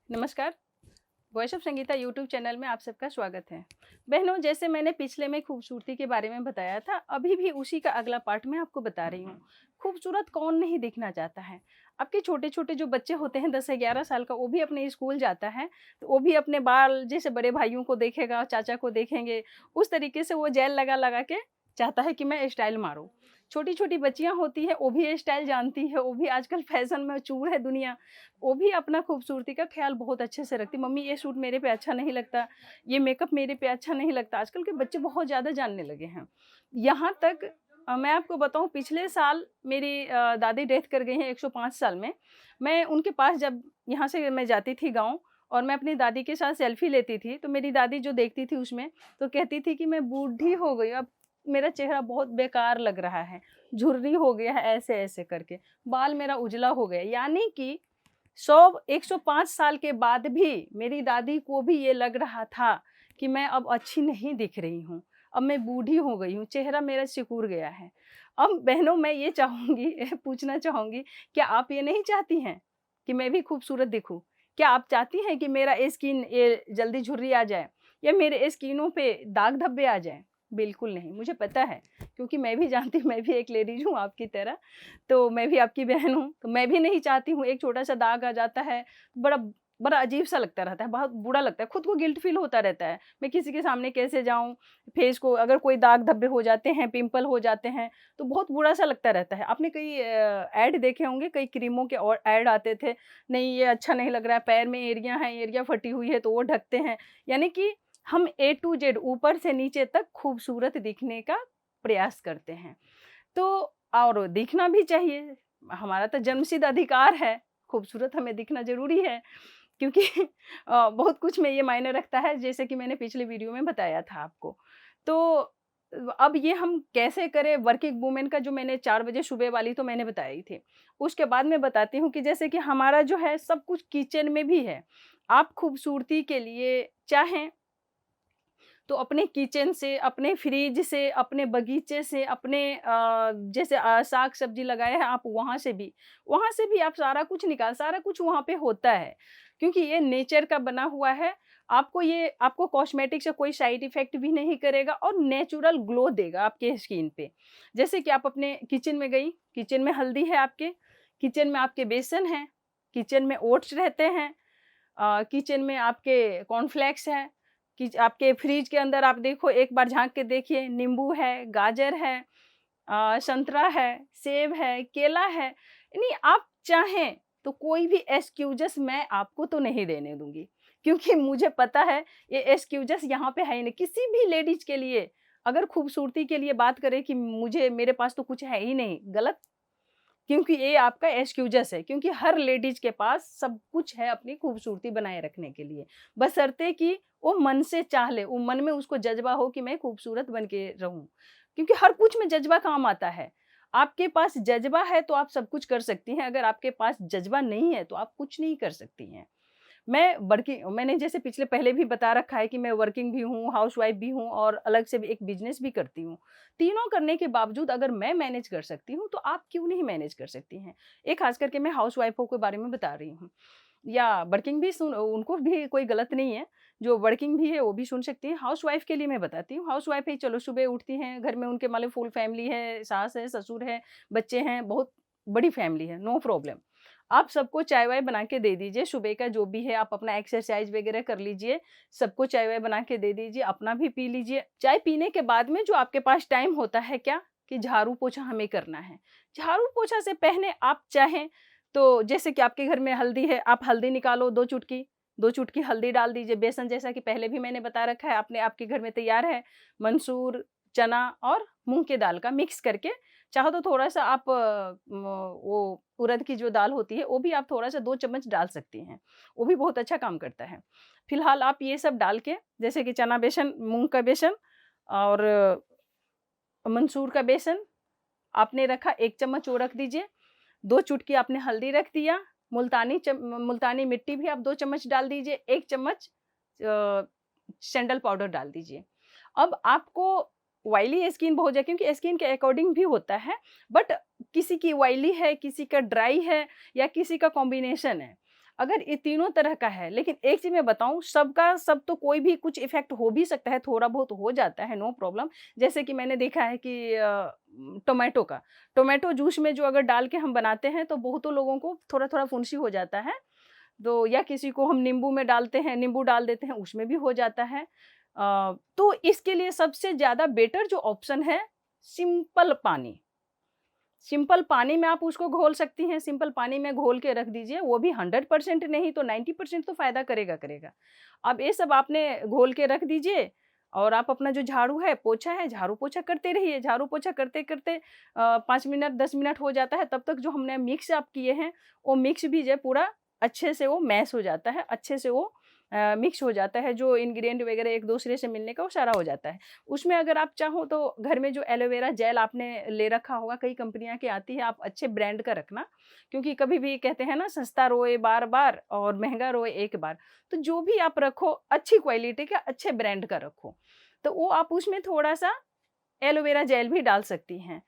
नमस्कार। Voice of Sangeeta YouTube channel में आप सबका स्वागत है। बहनों, जैसे मैंने पिछले में खूबसूरती के बारे में बताया था, अभी भी उसी का अगला पार्ट मैं आपको बता रही हूँ। खूबसूरत कौन नहीं दिखना चाहता है। आपके छोटे-छोटे जो बच्चे होते हैं 10 से 11 साल का, वो भी अपने स्कूल जाता है, तो वो भी अपने बाल जैसे बड़े भाइयों को देखेगा, चाचा को देखेंगे, उस तरीके से वो जेल लगा-लगा के चाहता है कि मैं स्टाइल मारूँ। छोटी-छोटी बच्चियाँ होती हैं, वो भी ये स्टाइल जानती है, वो भी आजकल फैशन में चूर है दुनिया। वो भी अपना खूबसूरती का ख़्याल बहुत अच्छे से रखती है। मम्मी ये सूट मेरे पे अच्छा नहीं लगता, ये मेकअप मेरे पे अच्छा नहीं लगता। आजकल के बच्चे बहुत ज़्यादा जानने लगे हैं। यहाँ तक मैं आपको बताऊँ, पिछले साल मेरी दादी डेथ कर गई हैं 105 साल में। मैं उनके पास जब यहाँ से मैं जाती थी गाँव और मैं अपनी दादी के साथ सेल्फ़ी लेती थी, तो मेरी दादी जो देखती थी उसमें, तो कहती थी कि मैं बूढ़ी हो गई, अब मेरा चेहरा बहुत बेकार लग रहा है, झुर्री हो गया है ऐसे-ऐसे करके, बाल मेरा उजला हो गया। यानी कि 105 साल के बाद भी मेरी दादी को भी ये लग रहा था कि मैं अब अच्छी नहीं दिख रही हूँ। अब मैं बूढ़ी हो गई हूँ, चेहरा मेरा सिकुड़ गया है। अब बहनों, मैं ये चाहूँगी पूछना चाहूँगी, क्या आप ये नहीं चाहती हैं कि मैं भी खूबसूरत दिखूँ? क्या आप चाहती हैं कि मेरा स्किन ये जल्दी झुर्री आ जाए या मेरे स्किनों पे दाग धब्बे आ जाएँ? बिल्कुल नहीं, मुझे पता है, क्योंकि मैं भी जानती हूँ, मैं भी एक लेडीज़ हूँ आपकी तरह। तो मैं भी आपकी बहन हूँ, तो मैं भी नहीं चाहती हूँ एक छोटा-सा दाग आ जाता है, बड़ा बड़ा अजीब-सा लगता रहता है, बहुत बुरा लगता है, खुद को गिल्ट फ़ील होता रहता है। मैं किसी के सामने कैसे जाऊँ, फेस को अगर कोई दाग धब्बे हो जाते हैं, पिंपल हो जाते हैं, तो बहुत बुरा-सा लगता रहता है। आपने कई ऐड देखे होंगे, कई क्रीमों के और ऐड आते थे, नहीं ये अच्छा नहीं लग रहा है, पैर में एड़ियाँ हैं, एड़ियाँ फटी हुई है, तो वो ढकते हैं। यानी कि हम ए टू ज़ेड ऊपर से नीचे तक खूबसूरत दिखने का प्रयास करते हैं। तो और दिखना भी चाहिए, हमारा तो जन्मसिद्ध अधिकार है, खूबसूरत हमें दिखना ज़रूरी है, क्योंकि बहुत कुछ में ये मायने रखता है, जैसे कि मैंने पिछले वीडियो में बताया था आपको। तो अब ये हम कैसे करें, वर्किंग वूमेन का जो मैंने 4 बजे सुबह वाली तो मैंने बताई थी। उसके बाद मैं बताती हूँ कि जैसे कि हमारा जो है सब कुछ किचन में भी है। आप खूबसूरती के लिए चाहें तो अपने किचन से, अपने फ्रिज से, अपने बगीचे से, अपने जैसे साग-सब्ज़ी लगाए हैं आप वहाँ से भी आप सारा कुछ वहाँ पे होता है। क्योंकि ये नेचर का बना हुआ है, आपको कॉस्मेटिक से कोई साइड इफ़ेक्ट भी नहीं करेगा और नेचुरल ग्लो देगा आपके स्किन पे। जैसे कि आप अपने किचन में गई, किचन में हल्दी है आपके, किचन में आपके बेसन है, किचन में ओट्स रहते हैं, किचन में आपके कॉर्नफ्लेक्स हैं, कि आपके फ्रिज के अंदर आप देखो, एक बार झाँक के देखिए, नींबू है, गाजर है, संतरा है, सेब है, केला है। यानी आप चाहें तो कोई भी एक्सक्यूज़ेज़ मैं आपको तो नहीं देने दूँगी, क्योंकि मुझे पता है ये एक्सक्यूज़ेज़ यहाँ पे है ही नहीं। किसी भी लेडीज़ के लिए अगर खूबसूरती के लिए बात करें कि मुझे मेरे पास तो कुछ है ही नहीं, गलत। क्योंकि ये आपका एक्सक्यूज़ेस है, क्योंकि हर लेडीज़ के पास सब कुछ है अपनी खूबसूरती बनाए रखने के लिए। बशर्ते कि वो मन से चाह ले, वो मन में उसको जज़्बा हो कि मैं खूबसूरत बन के रहूँ। क्योंकि हर कुछ में जज़्बा काम आता है। आपके पास जज़्बा है तो आप सब कुछ कर सकती हैं, अगर आपके पास जज़्बा नहीं है तो आप कुछ नहीं कर सकती हैं। मैंने जैसे पिछले पहले भी बता रखा है कि मैं वर्किंग भी हूँ, हाउसवाइफ़ भी हूँ और अलग से भी एक बिज़नेस भी करती हूँ। तीनों करने के बावजूद अगर मैं मैनेज कर सकती हूँ, तो आप क्यों नहीं मैनेज कर सकती हैं? एक ख़ास करके मैं हाउसवाइफ़ों के बारे में बता रही हूँ, या वर्किंग भी सुन उनको भी कोई गलत नहीं है, जो वर्किंग भी है वो भी सुन सकती हैं। हाउसवाइफ़ के लिए मैं बताती हूँ, हाउसवाइफ़ है, चलो सुबह उठती हैं, घर में उनके मान लो फुल फैमिली है, सास है, ससुर है, बच्चे हैं, बहुत बड़ी फैमिली है, नो प्रॉब्लम। आप सबको चाय-वाय बना के दे दीजिए, सुबह का जो भी है आप अपना एक्सरसाइज़ वगैरह कर लीजिए, सबको चाय-वाय बना के दे दीजिए, अपना भी पी लीजिए। चाय पीने के बाद में जो आपके पास टाइम होता है क्या, कि झाड़ू-पोछा हमें करना है। झाड़ू-पोछा से पहले आप चाहें तो जैसे कि आपके घर में हल्दी है, आप हल्दी निकालो 2 चुटकी हल्दी डाल दीजिए, बेसन जैसा कि पहले भी मैंने बता रखा है, आपके घर में तैयार है, मंसूर, चना और मूँग की दाल का मिक्स करके, चाहो तो थोड़ा-सा आप वो उड़द की जो दाल होती है, वो भी आप थोड़ा-सा 2 चम्मच डाल सकती हैं, वो भी बहुत अच्छा काम करता है। फिलहाल आप ये सब डाल के, जैसे कि चना बेसन, मूँग का बेसन और मंसूर का बेसन आपने रखा, 1 चम्मच वो रख दीजिए, 2 चुटकी आपने हल्दी रख दिया, मुल्तानी मिट्टी भी आप 2 चम्मच डाल दीजिए, 1 चम्मच अ, सैंडल पाउडर डाल दीजिए। अब आपको ऑयली स्किन बहुत है, क्योंकि स्किन के अकॉर्डिंग भी होता है, बट किसी की ऑयली है, किसी का ड्राई है या किसी का कॉम्बिनेशन है। अगर ये तीनों तरह का है, लेकिन एक चीज़ मैं बताऊँ, सबका सब तो कोई भी कुछ इफ़ेक्ट हो भी सकता है, थोड़ा बहुत हो जाता है, नो प्रॉब्लम। जैसे कि मैंने देखा है कि टोमेटो जूस में जो अगर डाल के हम बनाते हैं तो बहुतों लोगों को थोड़ा-थोड़ा फुंसी हो जाता है। तो या किसी को हम नींबू में डालते हैं, नींबू डाल देते हैं, उसमें भी हो जाता है। तो इसके लिए सबसे ज़्यादा बेटर जो ऑप्शन है, सिंपल पानी। सिंपल पानी में आप उसको घोल सकती हैं, सिंपल पानी में घोल के रख दीजिए, वो भी 100% नहीं तो 90% तो फ़ायदा करेगा। अब ये सब आपने घोल के रख दीजिए और आप अपना जो झाड़ू है, पोछा है, झाड़ू पोछा करते रहिए। झाड़ू पोछा करते-करते 5 मिनट, 10 मिनट हो जाता है, तब तक जो हमने मिक्स आप किए हैं, वो मिक्स भी जो है पूरा अच्छे से वो मैश हो जाता है, अच्छे से वो मिक्स हो जाता है, जो इंग्रीडिएंट वगैरह एक दूसरे से मिलने का वो सारा हो जाता है। उसमें अगर आप चाहो तो घर में जो एलोवेरा जेल आपने ले रखा होगा, कई कंपनियाँ की आती है, आप अच्छे ब्रांड का रखना, क्योंकि कभी भी कहते हैं ना, सस्ता रोए बार-बार और महँगा रोए एक बार। तो जो भी आप रखो, अच्छी क्वालिटी का, अच्छे ब्रांड का रखो। तो वो आप उसमें थोड़ा-सा एलोवेरा जेल भी डाल सकती हैं।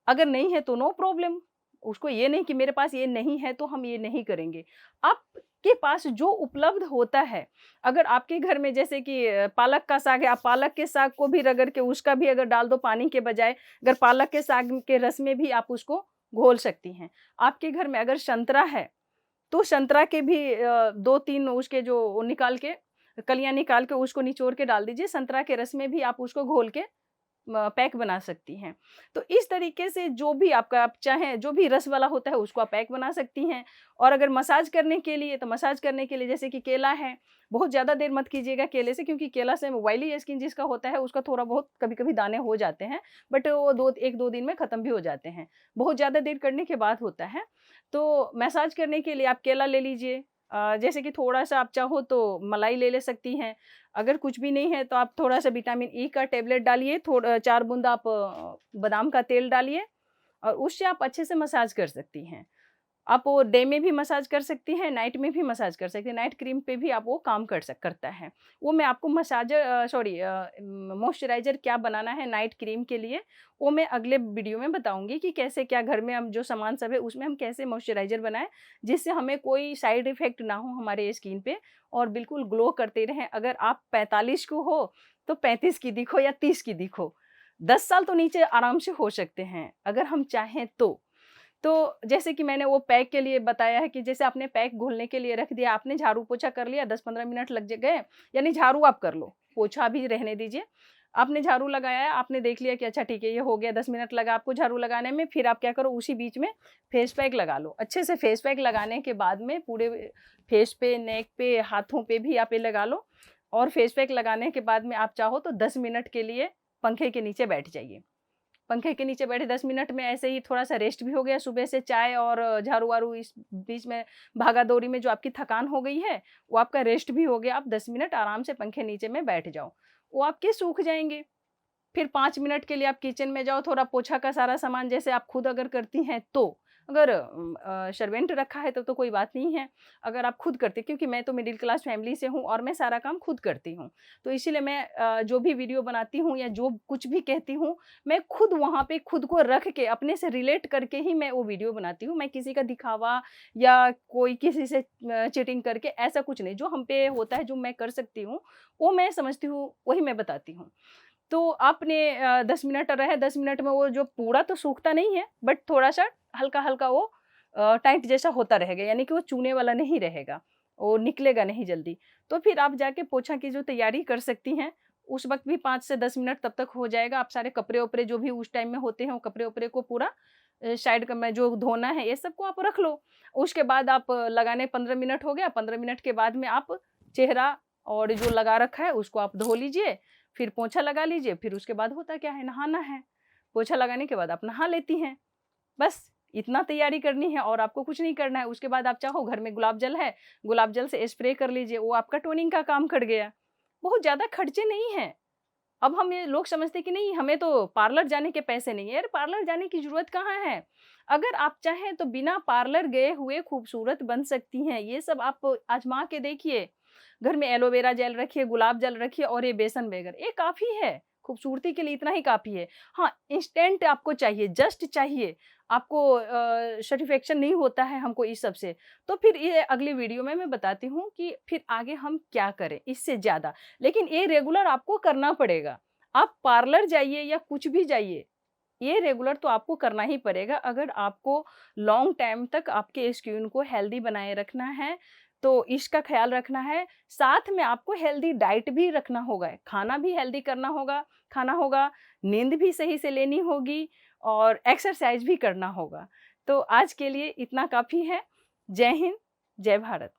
अगर नहीं है तो नो प्रॉब्लम, उसको ये नहीं कि मेरे पास ये नहीं है तो हम ये नहीं करेंगे। आपके पास जो उपलब्ध होता है, अगर आपके घर में जैसे कि पालक का साग है, आप पालक के साग को भी रगड़ के उसका भी अगर डाल दो पानी के बजाय, अगर पालक के साग के रस में भी आप उसको घोल सकती हैं। आपके घर में अगर संतरा है, तो संतरा के भी 2-3 उसके जो वो निकाल के, कलियाँ निकाल के उसको निचोड़ के डाल दीजिए, संतरा के रस में भी आप उसको घोल के पैक बना सकती हैं। तो इस तरीके से जो भी आपका, आप चाहें जो भी रस वाला होता है उसको आप पैक बना सकती हैं। और अगर मसाज करने के लिए, तो मसाज करने के लिए जैसे कि केला है, बहुत ज़्यादा देर मत कीजिएगा केले से, क्योंकि केला से ऑयली स्किन जिसका होता है उसका थोड़ा बहुत कभी-कभी दाने हो जाते हैं, बट वो 1-2 दिन में ख़त्म भी हो जाते हैं। बहुत ज़्यादा देर करने के बाद होता है। तो मसाज करने के लिए आप केला ले लीजिए, जैसे कि थोड़ा-सा आप चाहो तो मलाई ले सकती हैं। अगर कुछ भी नहीं है तो आप थोड़ा-सा विटामिन ई का टैबलेट डालिए, 4 बूंद आप बादाम का तेल डालिए और उससे आप अच्छे से मसाज कर सकती हैं। आप वो डे में भी मसाज कर सकती हैं, नाइट में भी मसाज कर सकती हैं, नाइट क्रीम पे भी आप वो काम करता है। वो मैं आपको मॉइस्चराइज़र क्या बनाना है नाइट क्रीम के लिए, वो मैं अगले वीडियो में बताऊँगी कि कैसे क्या घर में हम जो सामान सब है उसमें हम कैसे मॉइस्चराइज़र बनाएँ, जिससे हमें कोई साइड इफ़ेक्ट ना हो हमारे स्किन पे और बिल्कुल ग्लो करते रहें। अगर आप 45 को हो, तो 35 की दिखो या 30 की दिखो। 10 साल तो नीचे आराम से हो सकते हैं, अगर हम चाहें तो। तो जैसे कि मैंने वो पैक के लिए बताया है कि जैसे आपने पैक घोलने के लिए रख दिया, आपने झाड़ू-पोछा कर लिया, 10-15 मिनट लग ज गए, यानी झाड़ू आप कर लो, पोछा भी रहने दीजिए। आपने झाड़ू लगाया, आपने देख लिया कि अच्छा ठीक है, ये हो गया, 10 मिनट लगा आपको झाड़ू लगाने में, फिर आप क्या करो, उसी बीच में फेस पैक लगा लो। अच्छे से फेस पैक लगाने के बाद में पूरे फेस पे, नेक पे, हाथों पे भी आप ये लगा लो और फेस पैक लगाने के बाद में आप चाहो तो 10 मिनट के लिए पंखे के नीचे बैठ जाइए। पंखे के नीचे बैठे 10 मिनट में ऐसे ही थोड़ा-सा रेस्ट भी हो गया, सुबह से चाय और झाड़ू-वारू इस बीच में भागा-दौड़ी में जो आपकी थकान हो गई है, वो आपका रेस्ट भी हो गया। आप 10 मिनट आराम से पंखे नीचे में बैठ जाओ, वो आपके सूख जाएँगे। फिर 5 मिनट के लिए आप किचन में जाओ, थोड़ा पोछा का सारा सामान जैसे आप खुद अगर करती हैं तो। अगर सर्वेंट रखा है तो कोई बात नहीं है। अगर आप खुद करती, क्योंकि मैं तो मिडिल क्लास फैमिली से हूँ और मैं सारा काम खुद करती हूँ। तो इसीलिए मैं जो भी वीडियो बनाती हूँ या जो कुछ भी कहती हूँ, मैं खुद वहाँ पे खुद को रख के अपने से रिलेट करके ही मैं वो वीडियो बनाती हूँ। मैं किसी का दिखावा या कोई किसी से चीटिंग करके ऐसा कुछ नहीं। जो हम पे होता है, जो मैं कर सकती हूँ, वो मैं समझती हूँ, वही मैं बताती हूँ। तो आपने 10 मिनट रहे, 10 मिनट में वो जो पूरा तो सूखता नहीं है, बट थोड़ा-सा हल्का-हल्का वो टाइट जैसा होता रहेगा, यानी कि वो चूने वाला नहीं रहेगा, वो निकलेगा नहीं जल्दी। तो फिर आप जाके पोछा की जो तैयारी कर सकती हैं, उस वक़्त भी 5 से 10 मिनट तब तक हो जाएगा। आप सारे कपड़े-वपड़े जो भी उस टाइम में होते हैं, वो कपड़े-वपड़े को पूरा साइड क में जो धोना है, ये सब को आप रख लो। उसके बाद आप लगाने 15 मिनट हो गया, 15 मिनट के बाद में आप चेहरा और जो लगा रखा है, उसको आप धो लीजिए। फिर पोंछा लगा लीजिए, फिर उसके बाद होता क्या है, नहाना है। पोंछा लगाने के बाद आप नहा लेती हैं। बस इतना तैयारी करनी है और आपको कुछ नहीं करना है। उसके बाद आप चाहो, घर में गुलाब जल है, गुलाब जल से स्प्रे कर लीजिए, वो आपका टोनिंग का काम कर गया। बहुत ज़्यादा खर्चे नहीं हैं। अब हम ये लोग समझते हैं कि नहीं, हमें तो पार्लर जाने के पैसे नहीं है। यार, पार्लर जाने की ज़रूरत कहाँ है? अगर आप चाहें तो बिना पार्लर गए हुए खूबसूरत बन सकती हैं। ये सब आप आज़मा के देखिए। घर में एलोवेरा जेल रखिए, गुलाब जल रखिए और ये बेसन वेगर, ये काफ़ी है। खूबसूरती के लिए इतना ही काफ़ी है। हाँ, इंस्टेंट आपको चाहिए, जस्ट चाहिए, आपको सैटिस्फैक्शन नहीं होता है हमको इस सब से, तो फिर ये अगली वीडियो में मैं बताती हूँ कि फिर आगे हम क्या करें इससे ज़्यादा। लेकिन ये रेगुलर आपको करना पड़ेगा। आप पार्लर जाइए या कुछ भी जाइए, ये रेगुलर तो आपको करना ही पड़ेगा अगर आपको लॉन्ग टाइम तक आपके स्किन को हेल्दी बनाए रखना है, तो इसका ख़्याल रखना है। साथ में आपको हेल्दी डाइट भी रखना होगा, खाना भी हेल्दी करना होगा खाना होगा, नींद भी सही से लेनी होगी और एक्सरसाइज़ भी करना होगा। तो आज के लिए इतना काफ़ी है। जय हिंद, जय भारत।